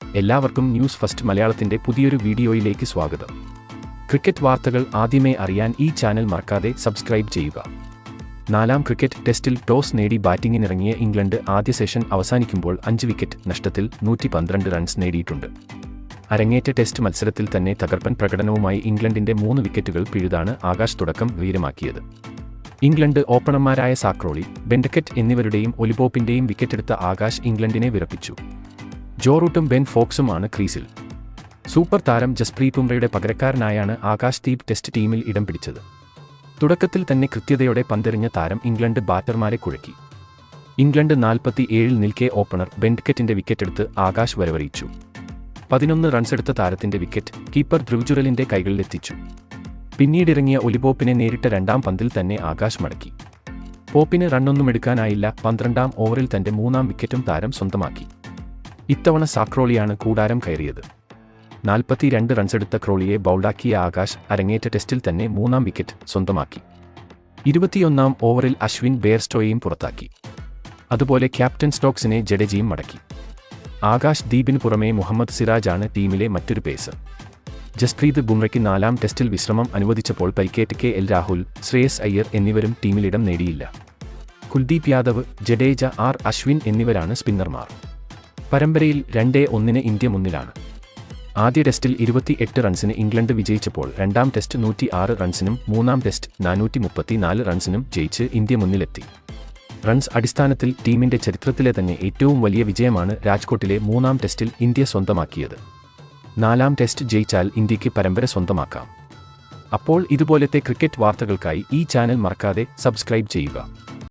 എല്ലാവർക്കും news first മലയാളത്തിന്റെ പുതിയൊരു വീഡിയോയിലേക്ക് സ്വാഗതം. ക്രിക്കറ്റ് വാർത്തകൾ ആദ്യമേ അറിയാൻ ഈ ചാനൽ മറക്കാതെ സബ്സ്ക്രൈബ് ചെയ്യുക. 4ാം ക്രിക്കറ്റ് ടെസ്റ്റിൽ ടോസ് നേടി ബാറ്റിംഗിനിറങ്ങിയ ഇംഗ്ലണ്ട് ആദ്യ സെഷൻ അവസാനിക്കുമ്പോൾ 5 വിക്കറ്റ് നഷ്ടത്തിൽ 112 റൺസ് നേടിയിട്ടുണ്ട്. അരങ്ങേറ്റ ടെസ്റ്റ് മത്സരത്തിൽ തന്നെ തകർപ്പൻ പ്രകടനവുമായി ഇംഗ്ലണ്ടിന്റെ 3 വിക്കറ്റുകൾ പിഴുതാണ് ആകാശ് തുടക്കം വീരമാക്കിയത്. ഇംഗ്ലണ്ട് ഓപ്പണർമാരായ സാക്രോളി, ബെൻഡക്കറ്റ് എന്നിവരുടെയും ഒലിപോപ്പിന്റെയും വിക്കറ്റെടുത്ത ആകാശ് ഇംഗ്ലണ്ടിനെ വിറപ്പിച്ചു. ജോ റൂട്ടും ബെൻ ഫോക്സുമാണ് ക്രീസിൽ. സൂപ്പർ താരം ജസ്പ്രീത് ബുംറയുടെ പകരക്കാരനായാണ് ആകാശ് ദീപ് ടെസ്റ്റ് ടീമിൽ ഇടം പിടിച്ചത്. തുടക്കത്തിൽ തന്നെ കൃത്യതയോടെ പന്തെറിഞ്ഞ താരം ഇംഗ്ലണ്ട് ബാറ്റർമാരെ കുഴക്കി. ഇംഗ്ലണ്ട് 47 നിൽക്കെ ഓപ്പണർ ബെൻഡക്കറ്റിന്റെ വിക്കറ്റെടുത്ത് ആകാശ് വരവറിയിച്ചു. 11 റൺസെടുത്ത താരത്തിന്റെ വിക്കറ്റ് കീപ്പർ ധ്രുവ് ജുറലിന്റെ കൈകളിലെത്തിച്ചു. പിന്നീടിറങ്ങിയ ഒലിപോപ്പിനെ നേരിട്ട 2ാം പന്തിൽ തന്നെ ആകാശ് മടക്കി. പോപ്പിന് റണ്ണൊന്നും എടുക്കാനായില്ല. 12ാം ഓവറിൽ തന്റെ 3ാം വിക്കറ്റും താരം സ്വന്തമാക്കി. ഇത്തവണ സാക്രോളിയാണ് കൂടാരം കയറിയത്. 42 റൺസെടുത്ത ക്രോളിയെ ബൗൾഡാക്കിയ ആകാശ് അരങ്ങേറ്റ ടെസ്റ്റിൽ തന്നെ 3ാം വിക്കറ്റ് സ്വന്തമാക്കി. 21ാം ഓവറിൽ അശ്വിൻ ബെയർസ്റ്റോയെയും പുറത്താക്കി. അതുപോലെ ക്യാപ്റ്റൻ സ്റ്റോക്സിനെ ജഡേജയും മടക്കി. ആകാശ് ദീപിന് പുറമെ മുഹമ്മദ് സിറാജാണ് ടീമിലെ മറ്റൊരു പേസർ. ജസ്പ്രീത് ബുംറയ്ക്ക് 4ാം ടെസ്റ്റിൽ വിശ്രമം അനുവദിച്ചപ്പോൾ പരിക്കേറ്റ KL രാഹുൽ, ശ്രേയസ് അയ്യർ എന്നിവരും ടീമിലിടം നേടിയില്ല. കുൽദീപ് യാദവ്, ജഡേജ, അശ്വിൻ എന്നിവരാണ് സ്പിന്നർമാർ. പരമ്പരയിൽ 2-1 ഇന്ത്യ മുന്നിലാണ്. ആദ്യ ടെസ്റ്റിൽ 28 റൺസിന് ഇംഗ്ലണ്ട് വിജയിച്ചപ്പോൾ 2ാം ടെസ്റ്റ് 106 റൺസിനും 3ാം ടെസ്റ്റ് 434 റൺസിനും ജയിച്ച് ഇന്ത്യ മുന്നിലെത്തി. റൺസ് അടിസ്ഥാനത്തിൽ ടീമിന്റെ ചരിത്രത്തിലെ തന്നെ ഏറ്റവും വലിയ വിജയമാണ് രാജ്കോട്ടിലെ 3ാം ടെസ്റ്റിൽ ഇന്ത്യ സ്വന്തമാക്കിയത്. 4ാം ടെസ്റ്റ് ജയിച്ചാൽ ഇന്ത്യക്ക് പരമ്പര സ്വന്തമാക്കാം. അപ്പോൾ ഇതുപോലത്തെ ക്രിക്കറ്റ് വാർത്തകൾക്കായി ഈ ചാനൽ മറക്കാതെ സബ്സ്ക്രൈബ് ചെയ്യുക.